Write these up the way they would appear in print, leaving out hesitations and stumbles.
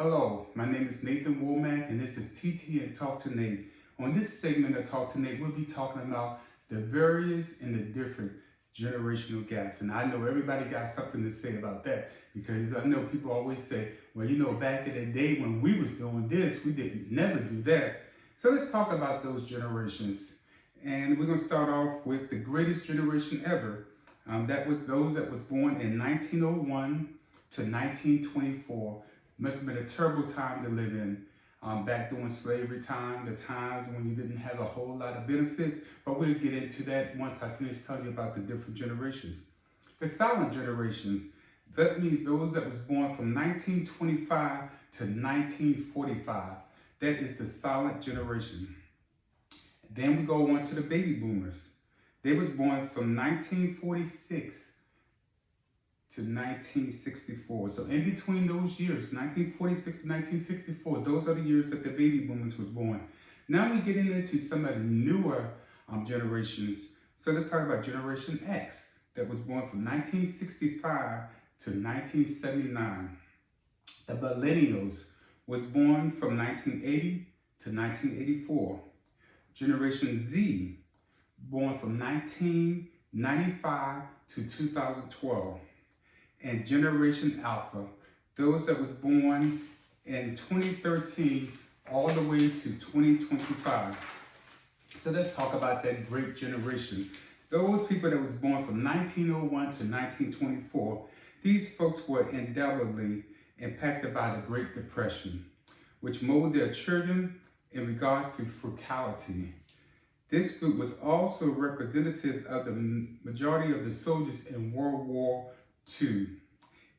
Hello, my name is Nathan Womack and this is TT and Talk to Nate. On this segment of Talk to Nate, we'll be talking about the various and the different generational gaps. And I know everybody got something to say about that because I know people always say, well, back in the day when we was doing this, we didn't never do that. So let's talk about those generations. And we're going to start off with the greatest generation ever. That was those that was born in 1901 to 1924. Must have been a terrible time to live in. Back during slavery time, the times when you didn't have a whole lot of benefits, but we'll get into that once I finish telling you about the different generations. The silent generations, that means those that was born from 1925 to 1945. That is the silent generation. Then we go on to the baby boomers. They was born from 1946 to 1964. So in between those years, 1946 to 1964, those are the years that the baby boomers was born. Now we get into some of the newer generations. So let's talk about Generation X that was born from 1965 to 1979. The millennials was born from 1980 to 1984. Generation Z, born from 1995 to 2012. And Generation Alpha, those that was born in 2013 all the way to 2025. So let's talk about that great generation. Those people that was born from 1901 to 1924, these folks were indelibly impacted by the Great Depression, which molded their children in regards to frugality. This group was also representative of the majority of the soldiers in World War II.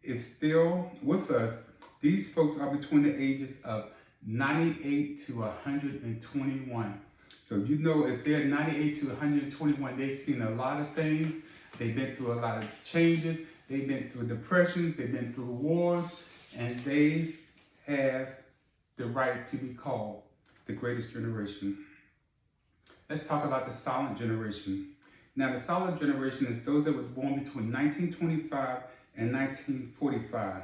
If still with us, these folks are between the ages of 98 to 121. So if they're 98 to 121, they've seen a lot of things. They've been through a lot of changes. They've been through depressions. They've been through wars. And they have the right to be called the greatest generation. Let's talk about the silent generation. Now, the silent generation is those that was born between 1925 and 1945.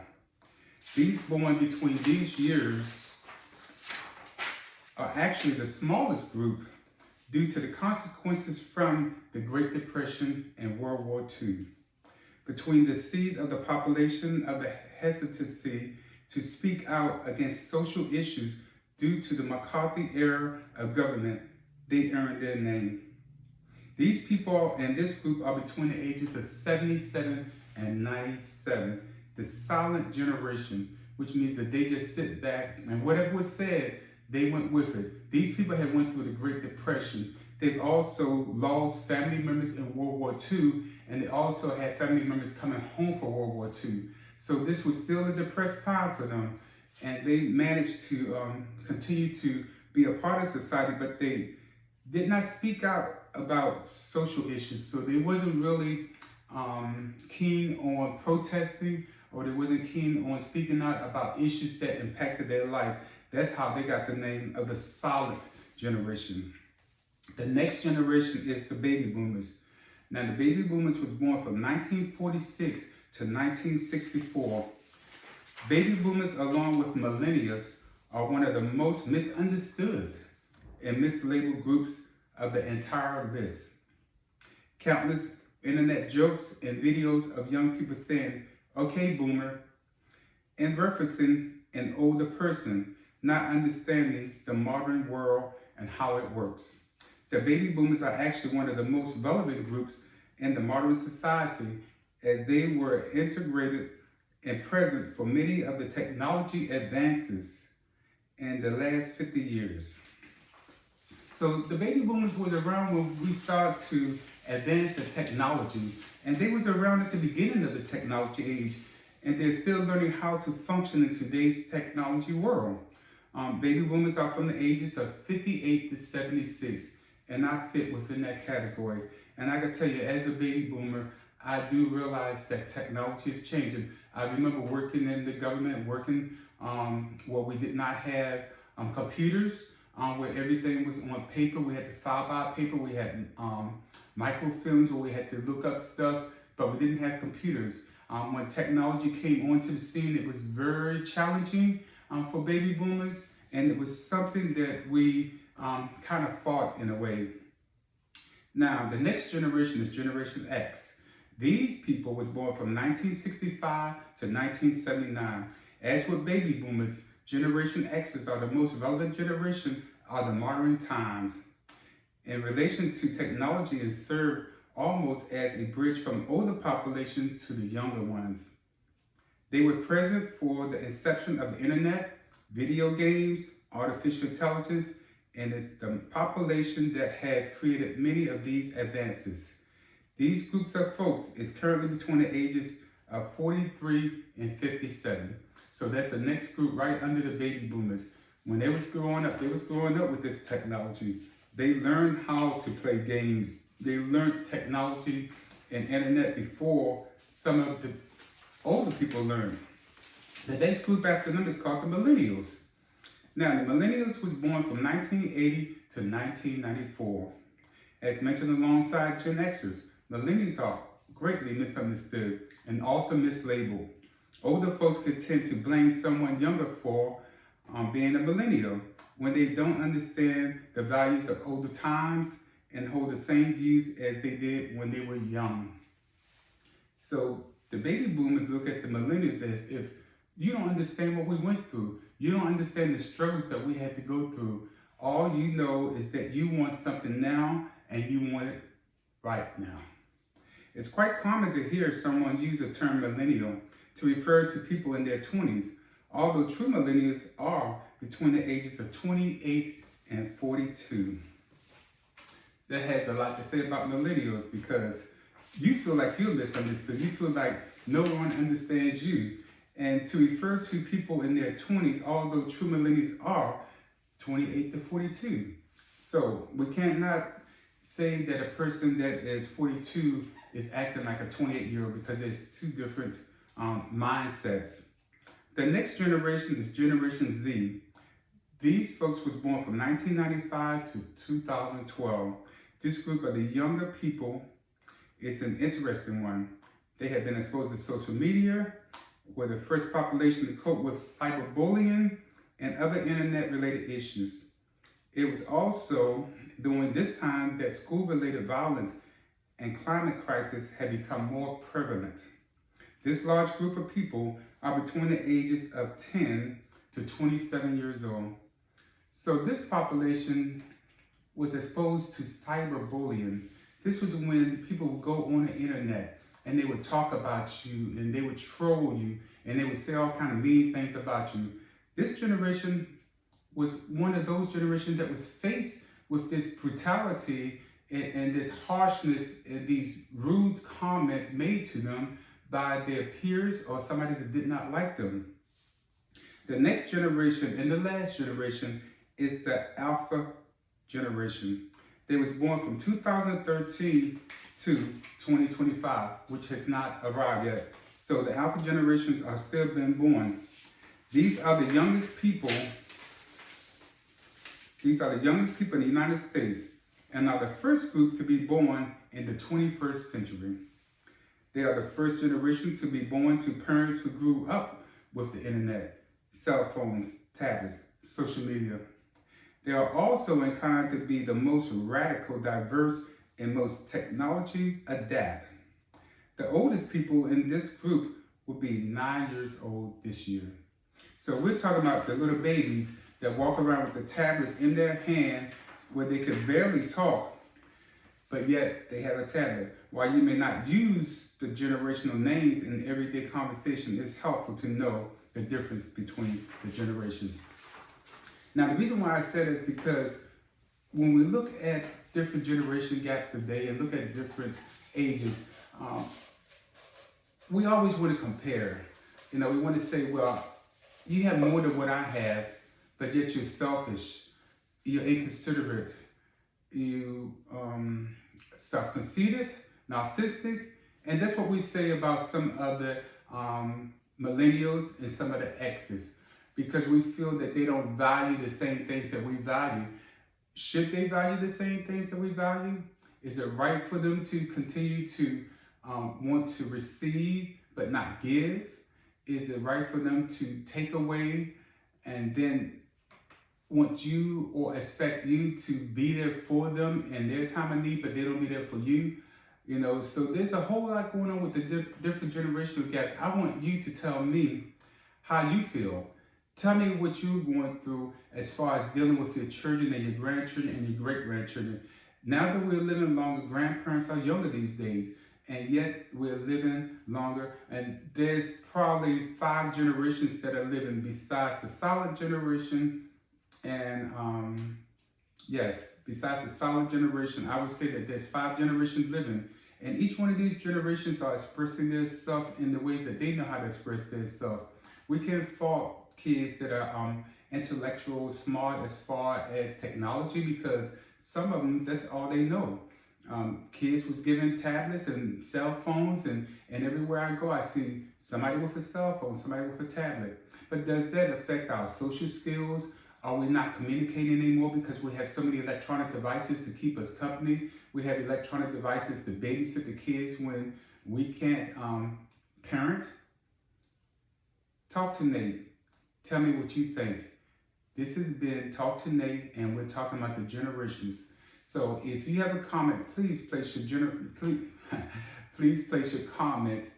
These born between these years are actually the smallest group due to the consequences from the Great Depression and World War II. Between the seeds of the population of the hesitancy to speak out against social issues due to the McCarthy era of government, they earned their name. These people in this group are between the ages of 77 and 97, the silent generation, which means that they just sit back and whatever was said, they went with it. These people had went through the Great Depression. They've also lost family members in World War II, and they also had family members coming home for World War II. So this was still a depressed time for them, and they managed to continue to be a part of society, but they did not speak out about social issues. So they wasn't really keen on protesting, or they wasn't keen on speaking out about issues that impacted their life. That's how they got the name of the silent generation. The next generation is the baby boomers. Now the baby boomers was born from 1946 to 1964. Baby boomers, along with millennials, are one of the most misunderstood and mislabeled groups of the entire list. Countless internet jokes and videos of young people saying, "Okay, boomer," and referencing an older person, not understanding the modern world and how it works. The baby boomers are actually one of the most relevant groups in the modern society, as they were integrated and present for many of the technology advances in the last 50 years. So the baby boomers was around when we started to advance in technology, and they was around at the beginning of the technology age, and they're still learning how to function in today's technology world. Baby boomers are from the ages of 58 to 76, and I fit within that category. And I can tell you, as a baby boomer, I do realize that technology is changing. I remember working in the government, where we did not have computers, where everything was on paper. We had to file by paper. We had microfilms where we had to look up stuff, but we didn't have computers. When technology came onto the scene, it was very challenging for baby boomers, and it was something that we kind of fought in a way. Now, the next generation is Generation X. These people was born from 1965 to 1979. As with baby boomers, Generation X's are the most relevant generation of the modern times. In relation to technology, and serve almost as a bridge from older population to the younger ones. They were present for the inception of the internet, video games, artificial intelligence, and it's the population that has created many of these advances. These groups of folks is currently between the ages of 43 and 57. So that's the next group right under the baby boomers. When they was growing up with this technology. They learned how to play games. They learned technology and internet before some of the older people learned. The next group after them is called the Millennials. Now, the Millennials was born from 1980 to 1994. As mentioned alongside Gen Xers, Millennials are greatly misunderstood and often mislabeled. Older folks can tend to blame someone younger for being a millennial when they don't understand the values of older times and hold the same views as they did when they were young. So the baby boomers look at the millennials as if you don't understand what we went through. You don't understand the struggles that we had to go through. All you know is that you want something now and you want it right now. It's quite common to hear someone use the term millennial to refer to people in their 20s, although true millennials are between the ages of 28 and 42. That has a lot to say about millennials because you feel like you're misunderstood. You feel like no one understands you. And to refer to people in their 20s, although true millennials are 28 to 42. So we cannot say that a person that is 42 is acting like a 28-year-old because there's two different mindsets. The next generation is Generation Z. These folks was born from 1995 to 2012. This group of the younger people is an interesting one. They have been exposed to social media, were the first population to cope with cyberbullying and other internet-related issues. It was also during this time that school-related violence and climate crisis had become more prevalent. This large group of people are between the ages of 10 to 27 years old. So this population was exposed to cyberbullying. This was when people would go on the internet and they would talk about you and they would troll you and they would say all kind of mean things about you. This generation was one of those generations that was faced with this brutality and this harshness and these rude comments made to them by their peers or somebody that did not like them. The next generation and the last generation is the Alpha generation. They was born from 2013 to 2025, which has not arrived yet. So the Alpha generations are still being born. These are the youngest people. These are the youngest people in the United States and are the first group to be born in the 21st century. They are the first generation to be born to parents who grew up with the internet, cell phones, tablets, social media. They are also inclined to be the most radical, diverse, and most technology adapt. The oldest people in this group will be 9 years old this year. So we're talking about the little babies that walk around with the tablets in their hand where they can barely talk, but yet they have a tablet. While you may not use the generational names in everyday conversation, it's helpful to know the difference between the generations. Now, the reason why I said is because when we look at different generation gaps today and look at different ages, we always want to compare. We want to say, well, you have more than what I have, but yet you're selfish, you're inconsiderate, you self-conceited, narcissistic, and that's what we say about some of the millennials and some of the X's, because we feel that they don't value the same things that we value. Should they value the same things that we value? Is it right for them to continue to want to receive but not give? Is it right for them to take away and then want you or expect you to be there for them in their time of need, but they don't be there for you. You know, so there's a whole lot going on with the different generational gaps. I want you to tell me how you feel. Tell me what you're going through as far as dealing with your children and your grandchildren and your great-grandchildren. Now that we're living longer, grandparents are younger these days, and yet we're living longer. And there's probably 5 generations that are living besides the solid generation. And yes, besides the solid generation, I would say that there's 5 generations living. And each one of these generations are expressing their stuff in the way that they know how to express their stuff. We can't fault kids that are intellectual, smart as far as technology, because some of them, that's all they know. Kids was given tablets and cell phones, and everywhere I go, I see somebody with a cell phone, somebody with a tablet. But does that affect our social skills? Are we not communicating anymore because we have so many electronic devices to keep us company? We have electronic devices to babysit the kids when we can't parent? Talk to Nate. Tell me what you think. This has been Talk to Nate, and we're talking about the generations. So if you have a comment, please place your please place your comment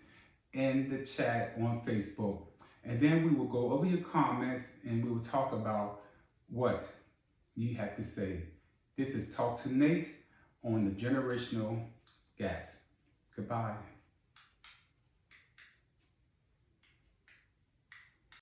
in the chat on Facebook. And then we will go over your comments and we will talk about what you have to say. This is Talk to Nate on the generational gaps. Goodbye.